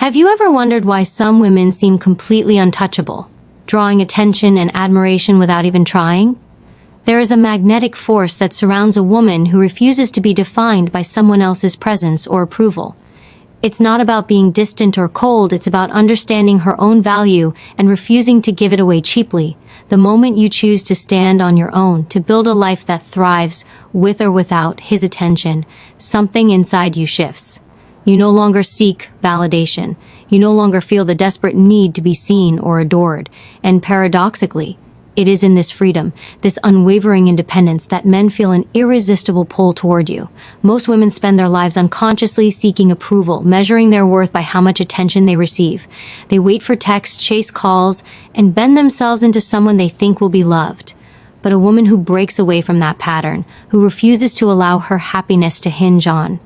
Have you ever wondered why some women seem completely untouchable, drawing attention and admiration without even trying? There is a magnetic force that surrounds a woman who refuses to be defined by someone else's presence or approval. It's not about being distant or cold, it's about understanding her own value and refusing to give it away cheaply. The moment you choose to stand on your own, to build a life that thrives, with or without his attention, something inside you shifts. You no longer seek validation. You no longer feel the desperate need to be seen or adored. And paradoxically, it is in this freedom, this unwavering independence, that men feel an irresistible pull toward you. Most women spend their lives unconsciously seeking approval, measuring their worth by how much attention they receive. They wait for texts, chase calls, and bend themselves into someone they think will be loved. But a woman who breaks away from that pattern, who refuses to allow her happiness to hinge on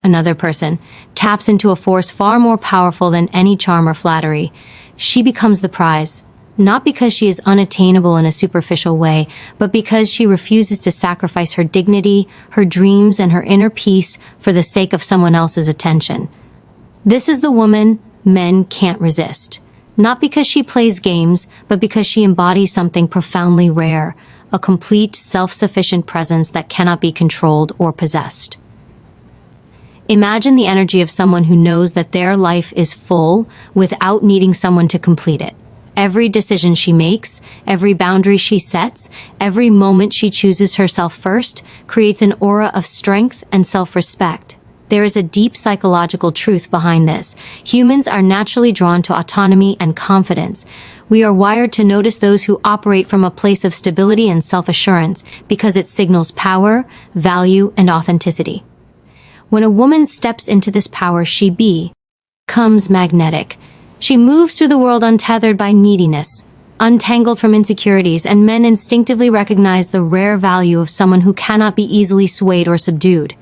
another person, taps into a force far more powerful than any charm or flattery. She becomes the prize. Not because she is unattainable in a superficial way, but because she refuses to sacrifice her dignity, her dreams, and her inner peace for the sake of someone else's attention. This is the woman men can't resist. Not because she plays games, but because she embodies something profoundly rare, a complete, self-sufficient presence that cannot be controlled or possessed. Imagine the energy of someone who knows that their life is full without needing someone to complete it. Every decision she makes, every boundary she sets, every moment she chooses herself first, creates an aura of strength and self-respect. There is a deep psychological truth behind this. Humans are naturally drawn to autonomy and confidence. We are wired to notice those who operate from a place of stability and self-assurance because it signals power, value, and authenticity. When a woman steps into this power, she becomes magnetic. She moves through the world untethered by neediness, untangled from insecurities, and men instinctively recognize the rare value of someone who cannot be easily swayed or subdued.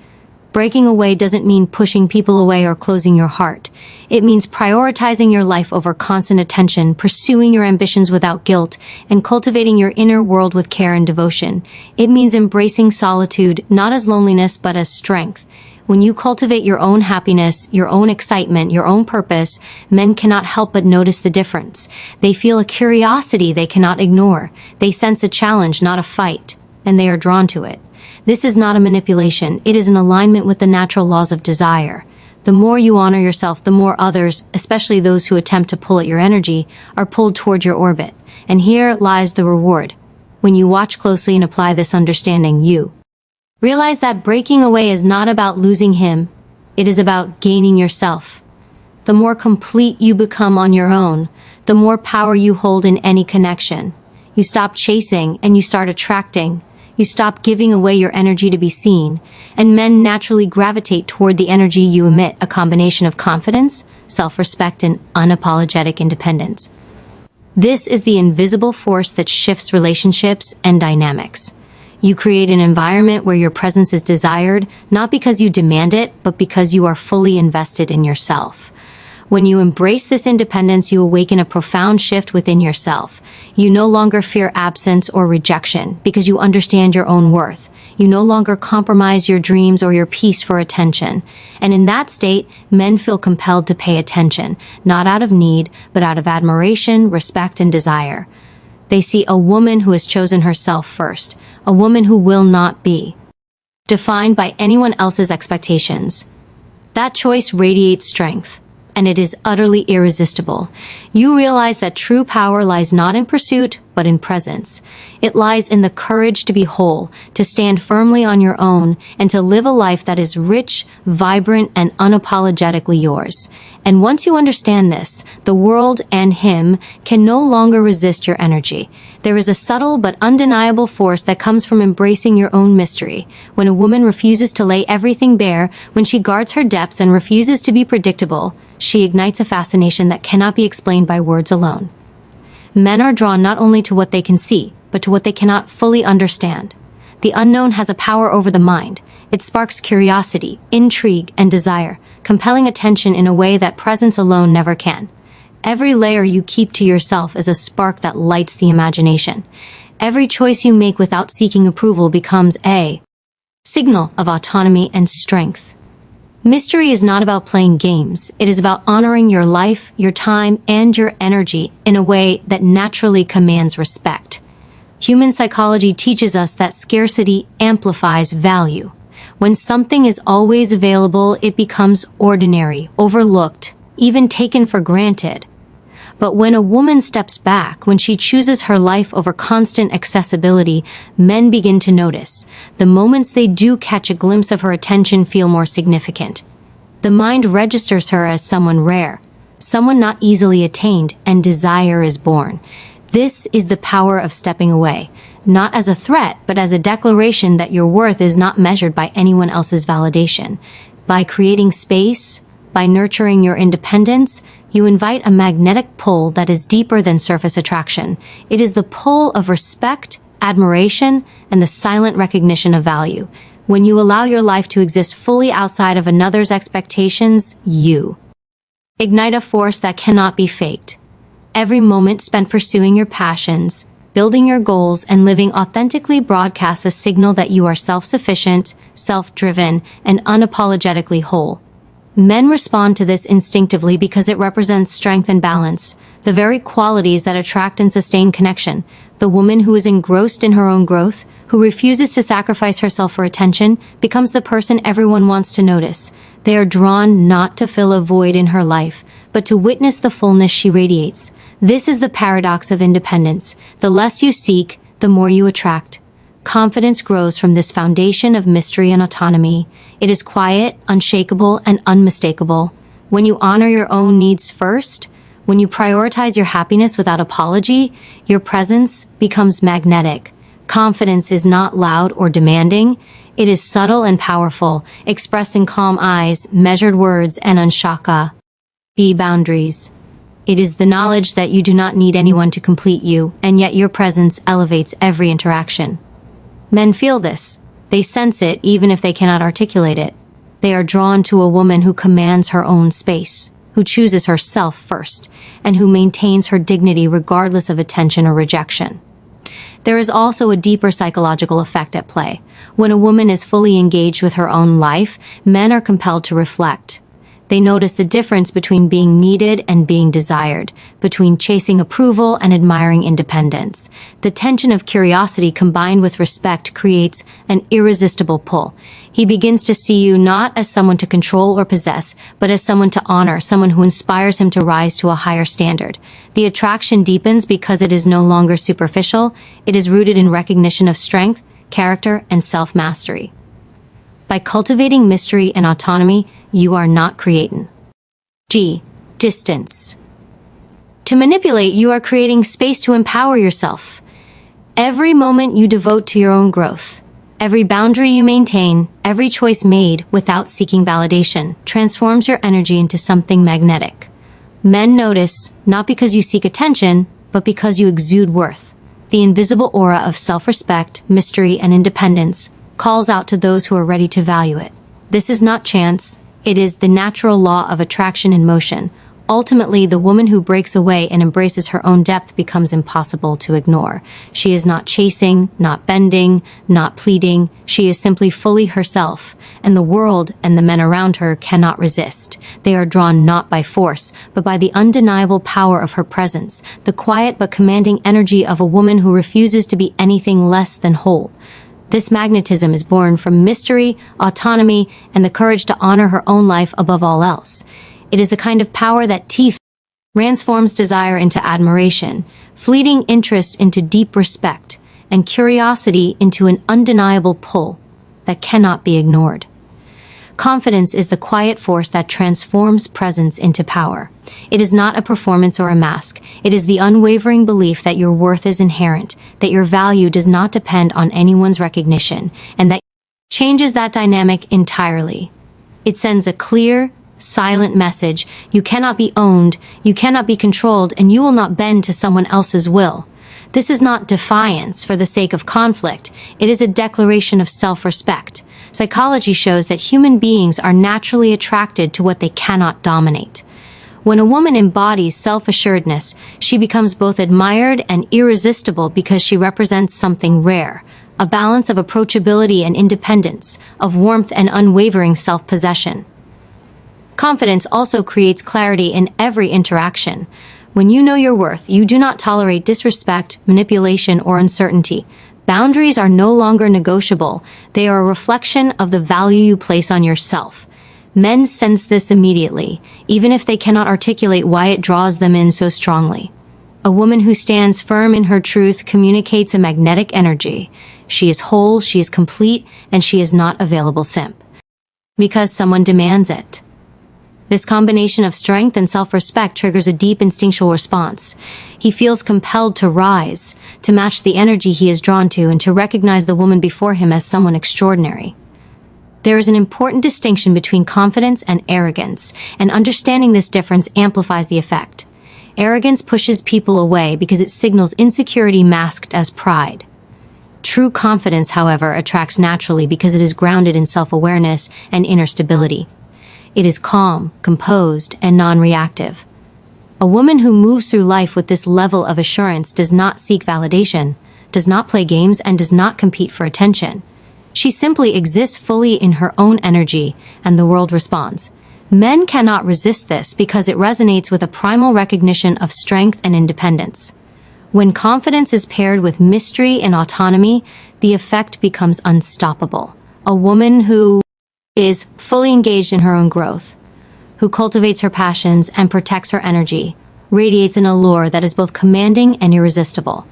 Breaking away doesn't mean pushing people away or closing your heart. It means prioritizing your life over constant attention, pursuing your ambitions without guilt, and cultivating your inner world with care and devotion. It means embracing solitude, not as loneliness, but as strength. When you cultivate your own happiness, your own excitement, your own purpose, men cannot help but notice the difference. They feel a curiosity they cannot ignore. They sense a challenge, not a fight, and they are drawn to it. This is not a manipulation. It is an alignment with the natural laws of desire. The more you honor yourself, the more others, especially those who attempt to pull at your energy, are pulled toward your orbit. And here lies the reward. When you watch closely and apply this understanding, you realize that breaking away is not about losing him. It is about gaining yourself. The more complete you become on your own, the more power you hold in any connection. You stop chasing and you start attracting. You stop giving away your energy to be seen, and men naturally gravitate toward the energy you emit, a combination of confidence, self-respect, and unapologetic independence. This is the invisible force that shifts relationships and dynamics. You create an environment where your presence is desired, not because you demand it, but because you are fully invested in yourself. When you embrace this independence, you awaken a profound shift within yourself. You no longer fear absence or rejection because you understand your own worth. You no longer compromise your dreams or your peace for attention. And in that state, men feel compelled to pay attention, not out of need, but out of admiration, respect, and desire. They see a woman who has chosen herself first, a woman who will not be defined by anyone else's expectations. That choice radiates strength, and it is utterly irresistible. You realize that true power lies not in pursuit, but in presence. It lies in the courage to be whole, to stand firmly on your own, and to live a life that is rich, vibrant, and unapologetically yours. And once you understand this, the world and him can no longer resist your energy. There is a subtle but undeniable force that comes from embracing your own mystery. When a woman refuses to lay everything bare, when she guards her depths and refuses to be predictable, she ignites a fascination that cannot be explained by words alone. Men are drawn not only to what they can see, but to what they cannot fully understand. The unknown has a power over the mind. It sparks curiosity, intrigue, and desire, compelling attention in a way that presence alone never can. Every layer you keep to yourself is a spark that lights the imagination. Every choice you make without seeking approval becomes a signal of autonomy and strength. Mystery is not about playing games. It is about honoring your life, your time, and your energy in a way that naturally commands respect. Human psychology teaches us that scarcity amplifies value. When something is always available, it becomes ordinary, overlooked, even taken for granted. But when a woman steps back, when she chooses her life over constant accessibility, men begin to notice. The moments they do catch a glimpse of her attention feel more significant. The mind registers her as someone rare, someone not easily attained, and desire is born. This is the power of stepping away, not as a threat, but as a declaration that your worth is not measured by anyone else's validation. By creating space, by nurturing your independence, you invite a magnetic pull that is deeper than surface attraction. It is the pull of respect, admiration, and the silent recognition of value. When you allow your life to exist fully outside of another's expectations, you ignite a force that cannot be faked. Every moment spent pursuing your passions, building your goals, and living authentically broadcasts a signal that you are self-sufficient, self-driven, and unapologetically whole. Men respond to this instinctively because it represents strength and balance, the very qualities that attract and sustain connection. The woman who is engrossed in her own growth, who refuses to sacrifice herself for attention, becomes the person everyone wants to notice. They are drawn not to fill a void in her life, but to witness the fullness she radiates. This is the paradox of independence. The less you seek, the more you attract. Confidence grows from this foundation of mystery and autonomy. It is quiet, unshakable, and unmistakable. When you honor your own needs first, when you prioritize your happiness without apology, your presence becomes magnetic. Confidence is not loud or demanding. It is subtle and powerful, expressed in calm eyes, measured words, and unshaka boundaries. It is the knowledge that you do not need anyone to complete you, and yet your presence elevates every interaction. Men feel this. They sense it even if they cannot articulate it. They are drawn to a woman who commands her own space, who chooses herself first, and who maintains her dignity regardless of attention or rejection. There is also a deeper psychological effect at play. When a woman is fully engaged with her own life, men are compelled to reflect. They notice the difference between being needed and being desired, between chasing approval and admiring independence. The tension of curiosity combined with respect creates an irresistible pull. He begins to see you not as someone to control or possess, but as someone to honor, someone who inspires him to rise to a higher standard. The attraction deepens because it is no longer superficial. It is rooted in recognition of strength, character, and self-mastery. By cultivating mystery and autonomy, you are not creating. Distance. To manipulate, you are creating space to empower yourself. Every moment you devote to your own growth, every boundary you maintain, every choice made without seeking validation, transforms your energy into something magnetic. Men notice, not because you seek attention, but because you exude worth. The invisible aura of self-respect, mystery, and independence calls out to those who are ready to value it. This is not chance. It is the natural law of attraction in motion. Ultimately, the woman who breaks away and embraces her own depth becomes impossible to ignore. She is not chasing, not bending, not pleading. She is simply fully herself, and the world and the men around her cannot resist. They are drawn not by force, but by the undeniable power of her presence, the quiet but commanding energy of a woman who refuses to be anything less than whole. This magnetism is born from mystery, autonomy, and the courage to honor her own life above all else. It is a kind of power that transforms desire into admiration, fleeting interest into deep respect, and curiosity into an undeniable pull that cannot be ignored. Confidence is the quiet force that transforms presence into power. It is not a performance or a mask. It is the unwavering belief that your worth is inherent, that your value does not depend on anyone's recognition, and that changes that dynamic entirely. It sends a clear, silent message. You cannot be owned, you cannot be controlled, and you will not bend to someone else's will. This is not defiance for the sake of conflict. It is a declaration of self-respect. Psychology shows that human beings are naturally attracted to what they cannot dominate. When a woman embodies self-assuredness, she becomes both admired and irresistible because she represents something rare, a balance of approachability and independence, of warmth and unwavering self-possession. Confidence also creates clarity in every interaction. When you know your worth, you do not tolerate disrespect, manipulation, or uncertainty. Boundaries are no longer negotiable. They are a reflection of the value you place on yourself. Men sense this immediately, even if they cannot articulate why it draws them in so strongly. A woman who stands firm in her truth communicates a magnetic energy. She is whole, she is complete, and she is not available simp. Because someone demands it. This combination of strength and self-respect triggers a deep instinctual response. He feels compelled to rise, to match the energy he is drawn to, and to recognize the woman before him as someone extraordinary. There is an important distinction between confidence and arrogance, and understanding this difference amplifies the effect. Arrogance pushes people away because it signals insecurity masked as pride. True confidence, however, attracts naturally because it is grounded in self-awareness and inner stability. It is calm, composed, and non-reactive. A woman who moves through life with this level of assurance does not seek validation, does not play games, and does not compete for attention. She simply exists fully in her own energy, and the world responds. Men cannot resist this because it resonates with a primal recognition of strength and independence. When confidence is paired with mystery and autonomy, the effect becomes unstoppable. A woman who is fully engaged in her own growth, who cultivates her passions and protects her energy, radiates an allure that is both commanding and irresistible.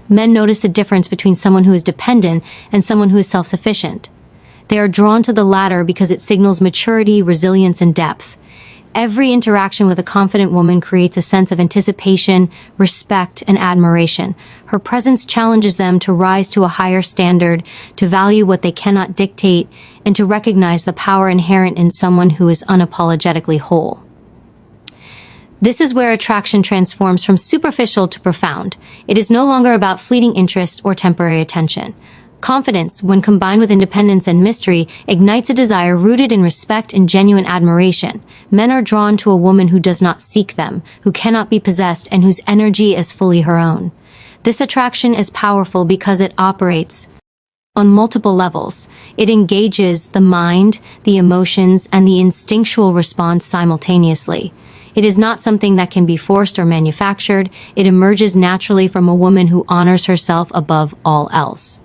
Men notice the difference between someone who is dependent and someone who is self-sufficient. They are drawn to the latter because it signals maturity, resilience, and depth. Every interaction with a confident woman creates a sense of anticipation, respect, and admiration. Her presence challenges them to rise to a higher standard, to value what they cannot dictate, and to recognize the power inherent in someone who is unapologetically whole. This is where attraction transforms from superficial to profound. It is no longer about fleeting interest or temporary attention. Confidence, when combined with independence and mystery, ignites a desire rooted in respect and genuine admiration. Men are drawn to a woman who does not seek them, who cannot be possessed, and whose energy is fully her own. This attraction is powerful because it operates on multiple levels. It engages the mind, the emotions, and the instinctual response simultaneously. It is not something that can be forced or manufactured. It emerges naturally from a woman who honors herself above all else.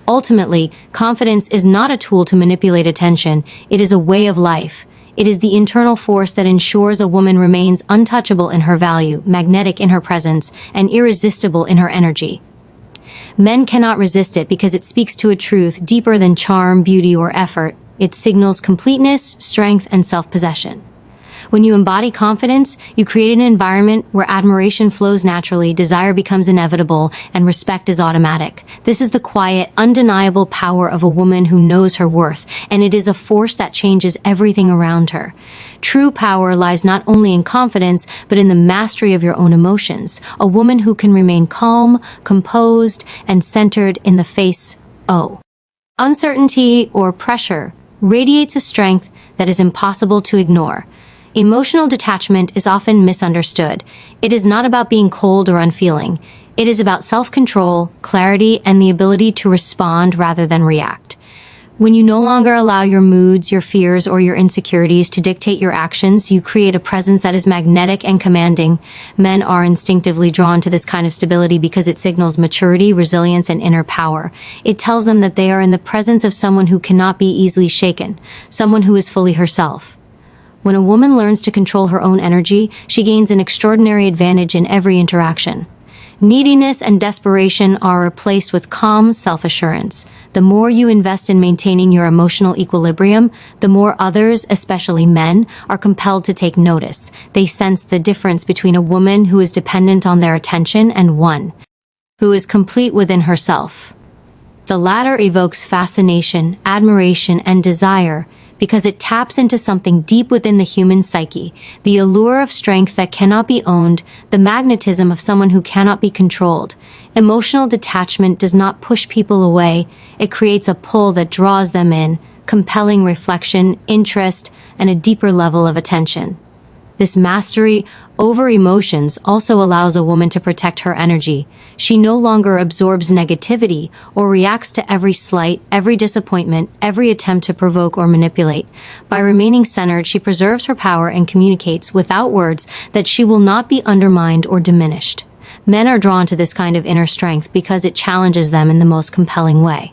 Ultimately, confidence is not a tool to manipulate attention. It is a way of life. It is the internal force that ensures a woman remains untouchable in her value, magnetic in her presence, and irresistible in her energy. Men cannot resist it because it speaks to a truth deeper than charm, beauty, or effort. It signals completeness, strength, and self-possession. When you embody confidence, you create an environment where admiration flows naturally, desire becomes inevitable, and respect is automatic. This is the quiet, undeniable power of a woman who knows her worth, and it is a force that changes everything around her. True power lies not only in confidence, but in the mastery of your own emotions. A woman who can remain calm, composed, and centered in the face of uncertainty or pressure radiates a strength that is impossible to ignore. Emotional detachment is often misunderstood. It is not about being cold or unfeeling. It is about self-control, clarity, and the ability to respond rather than react. When you no longer allow your moods, your fears, or your insecurities to dictate your actions, you create a presence that is magnetic and commanding. Men are instinctively drawn to this kind of stability because it signals maturity, resilience, and inner power. It tells them that they are in the presence of someone who cannot be easily shaken, someone who is fully herself. When a woman learns to control her own energy, she gains an extraordinary advantage in every interaction. Neediness and desperation are replaced with calm self-assurance. The more you invest in maintaining your emotional equilibrium, the more others, especially men, are compelled to take notice. They sense the difference between a woman who is dependent on their attention and one who is complete within herself. The latter evokes fascination, admiration, and desire, because it taps into something deep within the human psyche, the allure of strength that cannot be owned, the magnetism of someone who cannot be controlled. Emotional detachment does not push people away, it creates a pull that draws them in, compelling reflection, interest, and a deeper level of attention. This mastery over emotions also allows a woman to protect her energy. She no longer absorbs negativity or reacts to every slight, every disappointment, every attempt to provoke or manipulate. By remaining centered, she preserves her power and communicates without words that she will not be undermined or diminished. Men are drawn to this kind of inner strength because it challenges them in the most compelling way.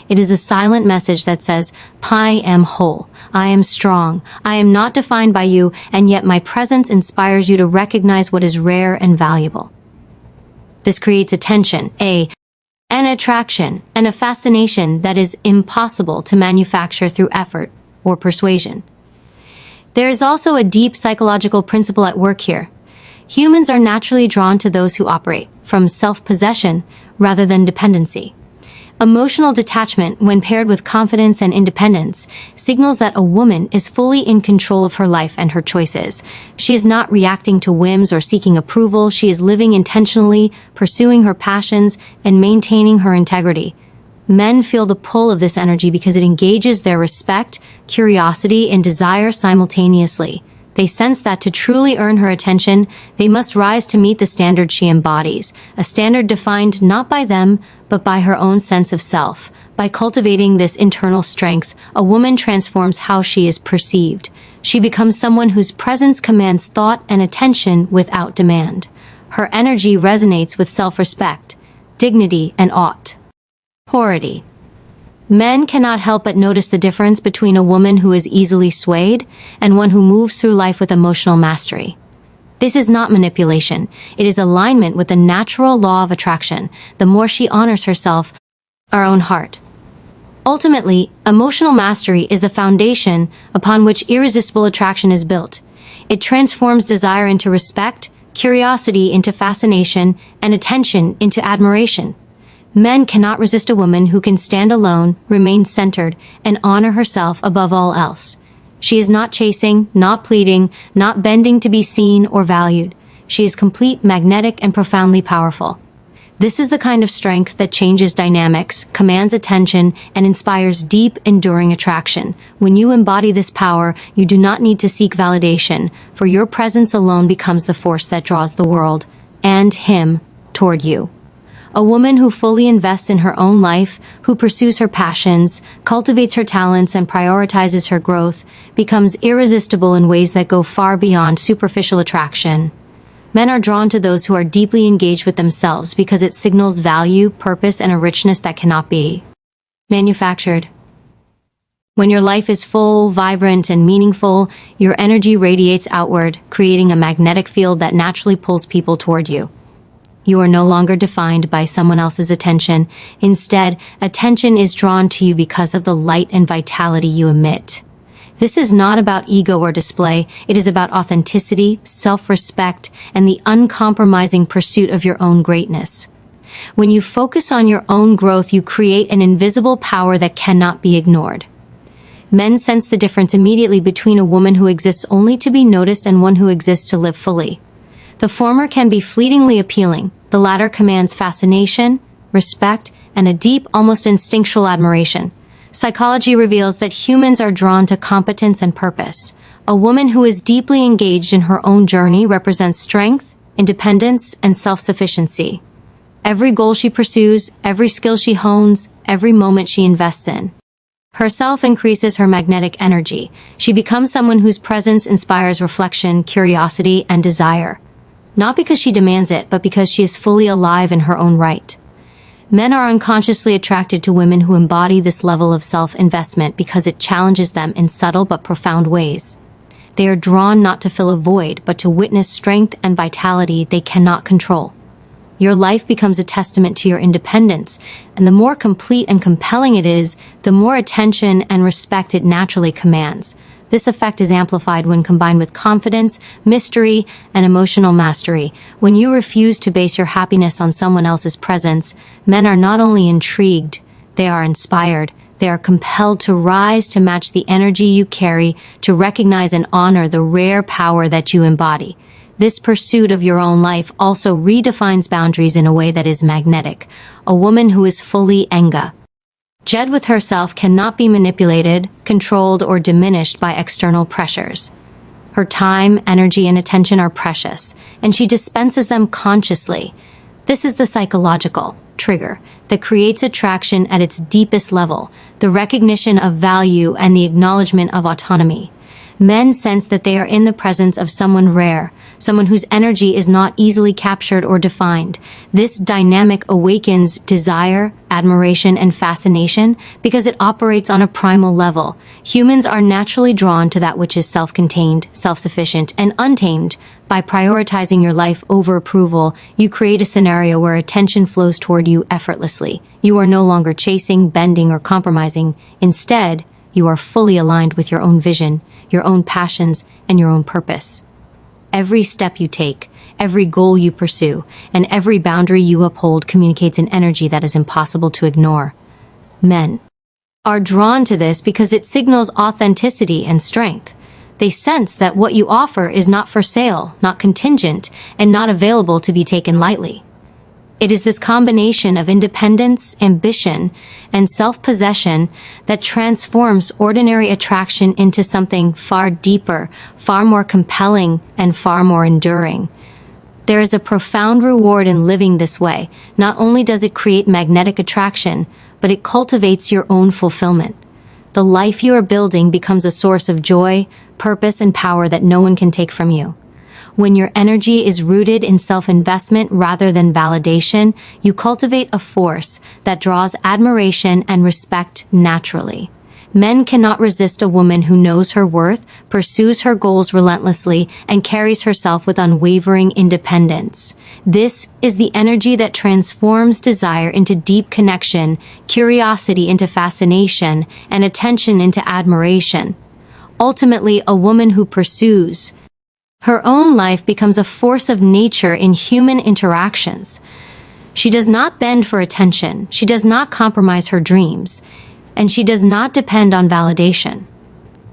It is a silent message that says, I am whole, I am strong, I am not defined by you, and yet my presence inspires you to recognize what is rare and valuable. This creates a tension, an attraction, and a fascination that is impossible to manufacture through effort or persuasion. There is also a deep psychological principle at work here. Humans are naturally drawn to those who operate from self-possession rather than dependency. Emotional detachment, when paired with confidence and independence, signals that a woman is fully in control of her life and her choices. She is not reacting to whims or seeking approval. She is living intentionally, pursuing her passions, and maintaining her integrity. Men feel the pull of this energy because it engages their respect, curiosity, and desire simultaneously. They sense that to truly earn her attention, they must rise to meet the standard she embodies, a standard defined not by them, but by her own sense of self. By cultivating this internal strength, a woman transforms how she is perceived. She becomes someone whose presence commands thought and attention without demand. Her energy resonates with self-respect, dignity, and authority. Men cannot help but notice the difference between a woman who is easily swayed and one who moves through life with emotional mastery. This is not manipulation. It is alignment with the natural law of attraction. The more she honors herself, our own heart. Ultimately, emotional mastery is the foundation upon which irresistible attraction is built. It transforms desire into respect, curiosity into fascination, and attention into admiration. Men cannot resist a woman who can stand alone, remain centered, and honor herself above all else. She is not chasing, not pleading, not bending to be seen or valued. She is complete, magnetic, and profoundly powerful. This is the kind of strength that changes dynamics, commands attention, and inspires deep, enduring attraction. When you embody this power, you do not need to seek validation, for your presence alone becomes the force that draws the world, and him, toward you. A woman who fully invests in her own life, who pursues her passions, cultivates her talents, and prioritizes her growth, becomes irresistible in ways that go far beyond superficial attraction. Men are drawn to those who are deeply engaged with themselves because it signals value, purpose, and a richness that cannot be manufactured. When your life is full, vibrant, and meaningful, your energy radiates outward, creating a magnetic field that naturally pulls people toward you. You are no longer defined by someone else's attention. Instead, attention is drawn to you because of the light and vitality you emit. This is not about ego or display. It is about authenticity, self-respect, and the uncompromising pursuit of your own greatness. When you focus on your own growth, you create an invisible power that cannot be ignored. Men sense the difference immediately between a woman who exists only to be noticed and one who exists to live fully. The former can be fleetingly appealing. The latter commands fascination, respect, and a deep, almost instinctual admiration. Psychology reveals that humans are drawn to competence and purpose. A woman who is deeply engaged in her own journey represents strength, independence, and self-sufficiency. Every goal she pursues, every skill she hones, every moment she invests in herself increases her magnetic energy. She becomes someone whose presence inspires reflection, curiosity, and desire. Not because she demands it, but because she is fully alive in her own right. Men are unconsciously attracted to women who embody this level of self-investment because it challenges them in subtle but profound ways. They are drawn not to fill a void, but to witness strength and vitality they cannot control. Your life becomes a testament to your independence, and the more complete and compelling it is, the more attention and respect it naturally commands. This effect is amplified when combined with confidence, mystery, and emotional mastery. When you refuse to base your happiness on someone else's presence, men are not only intrigued, they are inspired. They are compelled to rise to match the energy you carry, to recognize and honor the rare power that you embody. This pursuit of your own life also redefines boundaries in a way that is magnetic. A woman who is fully engaged with herself cannot be manipulated, controlled, or diminished by external pressures. Her time, energy, and attention are precious, and she dispenses them consciously. This is the psychological trigger that creates attraction at its deepest level, the recognition of value and the acknowledgement of autonomy. Men sense that they are in the presence of someone rare, someone whose energy is not easily captured or defined. This dynamic awakens desire, admiration, and fascination because it operates on a primal level. Humans are naturally drawn to that which is self-contained, self-sufficient, and untamed. By prioritizing your life over approval, you create a scenario where attention flows toward you effortlessly. You are no longer chasing, bending, or compromising. Instead, you are fully aligned with your own vision, your own passions, and your own purpose. Every step you take, every goal you pursue, and every boundary you uphold communicates an energy that is impossible to ignore. Men are drawn to this because it signals authenticity and strength. They sense that what you offer is not for sale, not contingent, and not available to be taken lightly. It is this combination of independence, ambition, and self-possession that transforms ordinary attraction into something far deeper, far more compelling, and far more enduring. There is a profound reward in living this way. Not only does it create magnetic attraction, but it cultivates your own fulfillment. The life you are building becomes a source of joy, purpose, and power that no one can take from you. When your energy is rooted in self-investment rather than validation, you cultivate a force that draws admiration and respect naturally. Men cannot resist a woman who knows her worth, pursues her goals relentlessly, and carries herself with unwavering independence. This is the energy that transforms desire into deep connection, curiosity into fascination, and attention into admiration. Ultimately, a woman who pursues her own life becomes a force of nature in human interactions. She does not bend for attention, she does not compromise her dreams, and she does not depend on validation.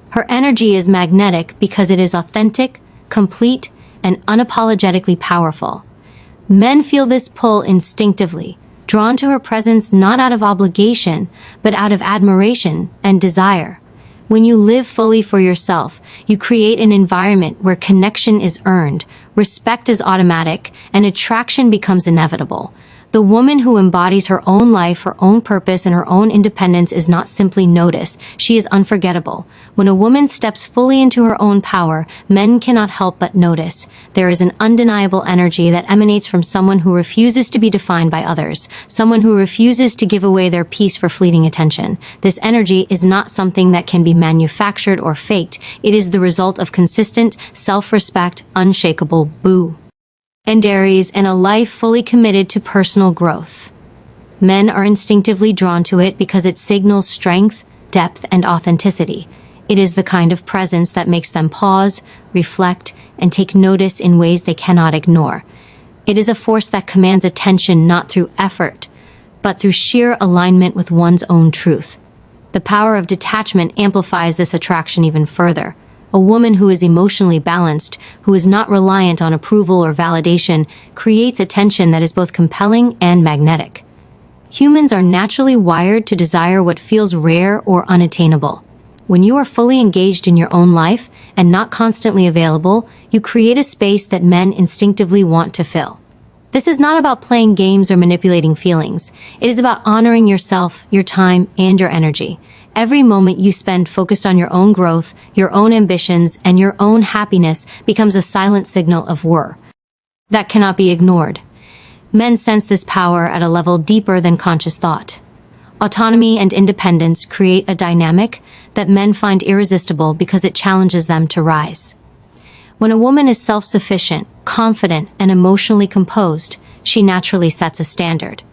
Her energy is magnetic because it is authentic, complete, and unapologetically powerful. Men feel this pull instinctively, drawn to her presence not out of obligation, but out of admiration and desire. When you live fully for yourself, you create an environment where connection is earned, respect is automatic, and attraction becomes inevitable. The woman who embodies her own life, her own purpose, and her own independence is not simply noticed, she is unforgettable. When a woman steps fully into her own power, men cannot help but notice. There is an undeniable energy that emanates from someone who refuses to be defined by others, someone who refuses to give away their peace for fleeting attention. This energy is not something that can be manufactured or faked. It is the result of consistent, self-respect, unshakable boundaries, and a life fully committed to personal growth. Men are instinctively drawn to it because it signals strength, depth, and authenticity. It is the kind of presence that makes them pause, reflect, and take notice in ways they cannot ignore. It is a force that commands attention not through effort, but through sheer alignment with one's own truth. The power of detachment amplifies this attraction even further. A woman who is emotionally balanced, who is not reliant on approval or validation, creates attention that is both compelling and magnetic. Humans are naturally wired to desire what feels rare or unattainable. When you are fully engaged in your own life and not constantly available, you create a space that men instinctively want to fill. This is not about playing games or manipulating feelings. It is about honoring yourself, your time, and your energy. Every moment you spend focused on your own growth, your own ambitions, and your own happiness becomes a silent signal of worth that cannot be ignored. Men sense this power at a level deeper than conscious thought. Autonomy and independence create a dynamic that men find irresistible because it challenges them to rise. When a woman is self-sufficient, confident, and emotionally composed, she naturally sets a standard.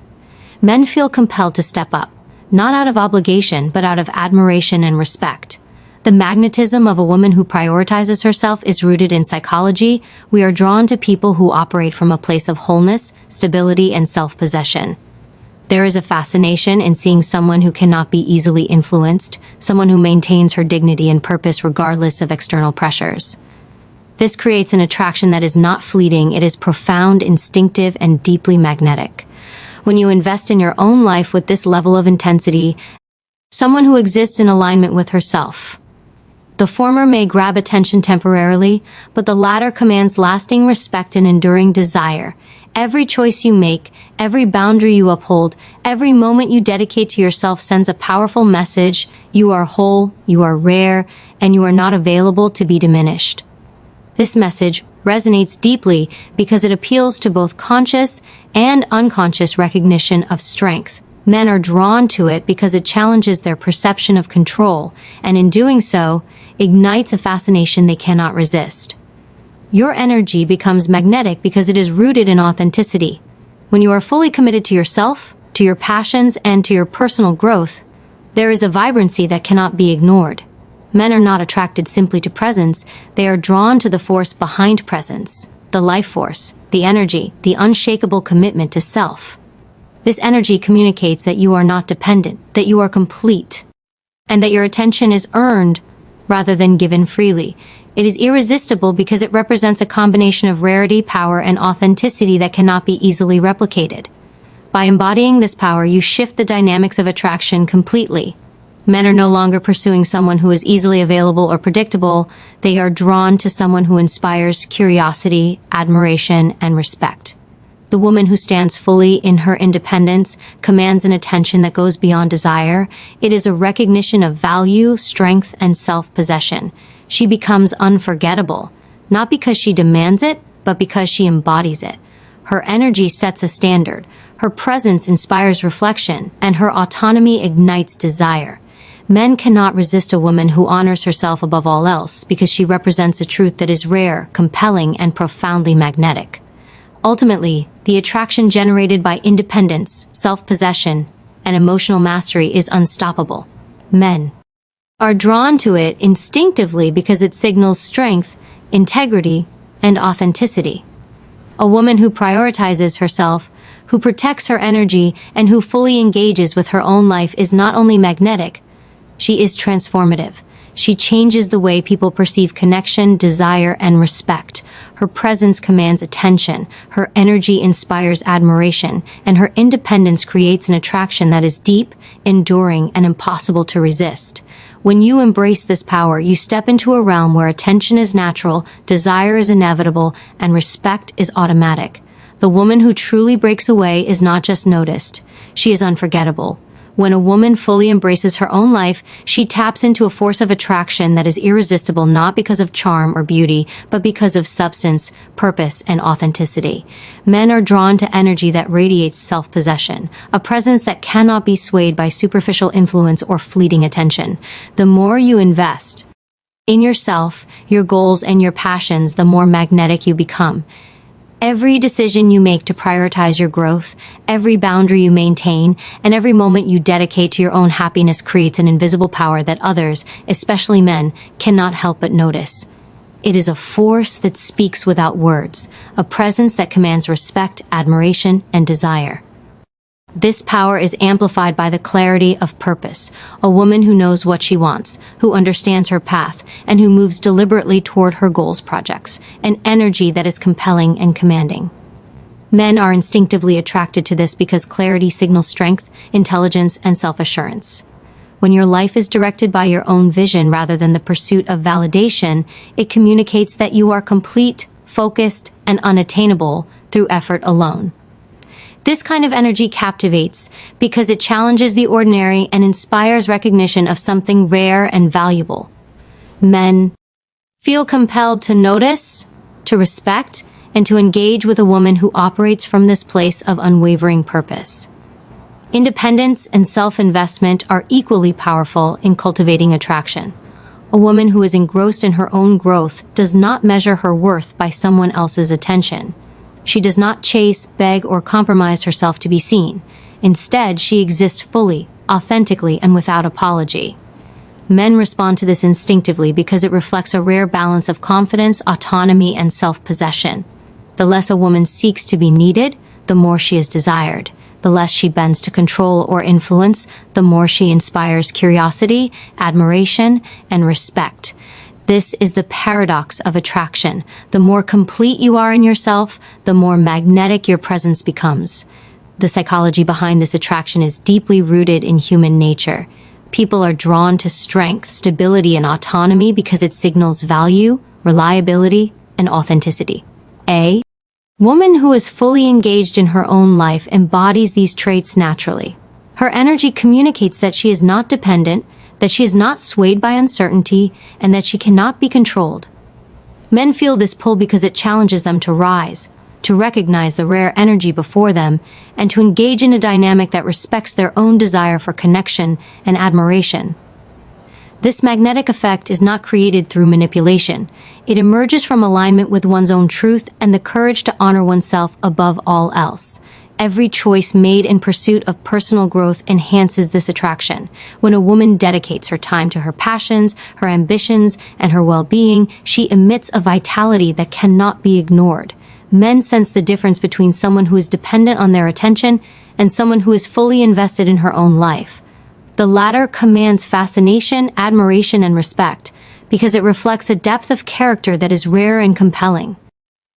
Men feel compelled to step up, not out of obligation, but out of admiration and respect. The magnetism of a woman who prioritizes herself is rooted in psychology. We are drawn to people who operate from a place of wholeness, stability, and self-possession. There is a fascination in seeing someone who cannot be easily influenced, someone who maintains her dignity and purpose regardless of external pressures. This creates an attraction that is not fleeting, it is profound, instinctive, and deeply magnetic. When you invest in your own life with this level of intensity, someone who exists in alignment with herself, The former may grab attention temporarily, but the latter commands lasting respect and enduring desire. Every choice you make, every boundary you uphold, every moment you dedicate to yourself sends a powerful message. You are whole, you are rare, and you are not available to be diminished. This message resonates deeply because it appeals to both conscious and unconscious recognition of strength. Men are drawn to it because it challenges their perception of control, and in doing so, ignites a fascination they cannot resist. Your energy becomes magnetic because it is rooted in authenticity. When you are fully committed to yourself, to your passions, and to your personal growth, there is a vibrancy that cannot be ignored. Men are not attracted simply to presence, they are drawn to the force behind presence, the life force, the energy, the unshakable commitment to self. This energy communicates that you are not dependent, that you are complete, and that your attention is earned rather than given freely. It is irresistible because it represents a combination of rarity, power, and authenticity that cannot be easily replicated. By embodying this power, you shift the dynamics of attraction completely. Men are no longer pursuing someone who is easily available or predictable. They are drawn to someone who inspires curiosity, admiration, and respect. The woman who stands fully in her independence commands an attention that goes beyond desire. It is a recognition of value, strength, and self-possession. She becomes unforgettable, not because she demands it, but because she embodies it. Her energy sets a standard, her presence inspires reflection, and her autonomy ignites desire. Men cannot resist a woman who honors herself above all else because she represents a truth that is rare, compelling, and profoundly magnetic. Ultimately, the attraction generated by independence, self-possession, and emotional mastery is unstoppable. Men are drawn to it instinctively because it signals strength, integrity, and authenticity. A woman who prioritizes herself, who protects her energy, and who fully engages with her own life is not only magnetic, she is transformative. She changes the way people perceive connection, desire, and respect. Her presence commands attention, her energy inspires admiration, and her independence creates an attraction that is deep, enduring, and impossible to resist. When you embrace this power, you step into a realm where attention is natural, desire is inevitable, and respect is automatic. The woman who truly breaks away is not just noticed, she is unforgettable. When a woman fully embraces her own life, she taps into a force of attraction that is irresistible not because of charm or beauty, but because of substance, purpose, and authenticity. Men are drawn to energy that radiates self-possession, a presence that cannot be swayed by superficial influence or fleeting attention. The more you invest in yourself, your goals, and your passions, the more magnetic you become. Every decision you make to prioritize your growth, every boundary you maintain, and every moment you dedicate to your own happiness creates an invisible power that others, especially men, cannot help but notice. It is a force that speaks without words, a presence that commands respect, admiration, and desire. This power is amplified by the clarity of purpose, a woman who knows what she wants, who understands her path, and who moves deliberately toward her goals projects, an energy that is compelling and commanding. Men are instinctively attracted to this because clarity signals strength, intelligence, and self-assurance. When your life is directed by your own vision rather than the pursuit of validation, it communicates that you are complete, focused, and unattainable through effort alone. This kind of energy captivates because it challenges the ordinary and inspires recognition of something rare and valuable. Men feel compelled to notice, to respect, and to engage with a woman who operates from this place of unwavering purpose. Independence and self-investment are equally powerful in cultivating attraction. A woman who is engrossed in her own growth does not measure her worth by someone else's attention. She does not chase, beg, or compromise herself to be seen. Instead, she exists fully, authentically, and without apology. Men respond to this instinctively because it reflects a rare balance of confidence, autonomy, and self-possession. The less a woman seeks to be needed, the more she is desired. The less she bends to control or influence, the more she inspires curiosity, admiration, and respect. This is the paradox of attraction. The more complete you are in yourself, the more magnetic your presence becomes. The psychology behind this attraction is deeply rooted in human nature. People are drawn to strength, stability, and autonomy because it signals value, reliability, and authenticity. A woman who is fully engaged in her own life embodies these traits naturally. Her energy communicates that she is not dependent, that she is not swayed by uncertainty, and that she cannot be controlled. Men feel this pull because it challenges them to rise, to recognize the rare energy before them, and to engage in a dynamic that respects their own desire for connection and admiration. This magnetic effect is not created through manipulation. It emerges from alignment with one's own truth and the courage to honor oneself above all else. Every choice made in pursuit of personal growth enhances this attraction. When a woman dedicates her time to her passions, her ambitions, and her well-being, she emits a vitality that cannot be ignored. Men sense the difference between someone who is dependent on their attention and someone who is fully invested in her own life. The latter commands fascination, admiration, and respect because it reflects a depth of character that is rare and compelling.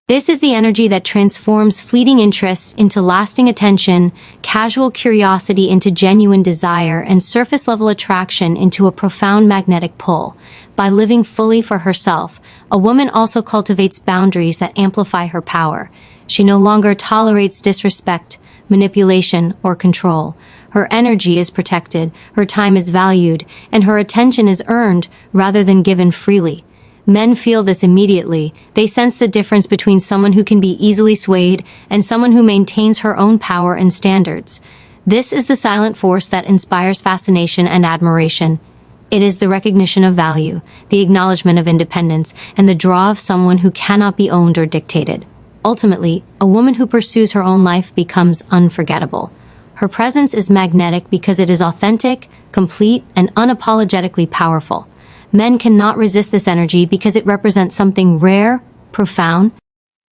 This is the energy that transforms fleeting interest into lasting attention, casual curiosity into genuine desire, and surface-level attraction into a profound magnetic pull. By living fully for herself, a woman also cultivates boundaries that amplify her power. She no longer tolerates disrespect, manipulation, or control. Her energy is protected, her time is valued, and her attention is earned rather than given freely. Men feel this immediately. They sense the difference between someone who can be easily swayed and someone who maintains her own power and standards. This is the silent force that inspires fascination and admiration. It is the recognition of value, the acknowledgement of independence, and the draw of someone who cannot be owned or dictated. Ultimately, a woman who pursues her own life becomes unforgettable. Her presence is magnetic because it is authentic, complete, and unapologetically powerful. Men cannot resist this energy because it represents something rare, profound,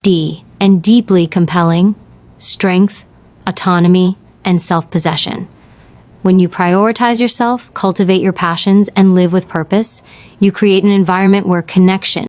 and deeply compelling: strength, autonomy, and self-possession. When you prioritize yourself, cultivate your passions, and live with purpose, you create an environment where connection,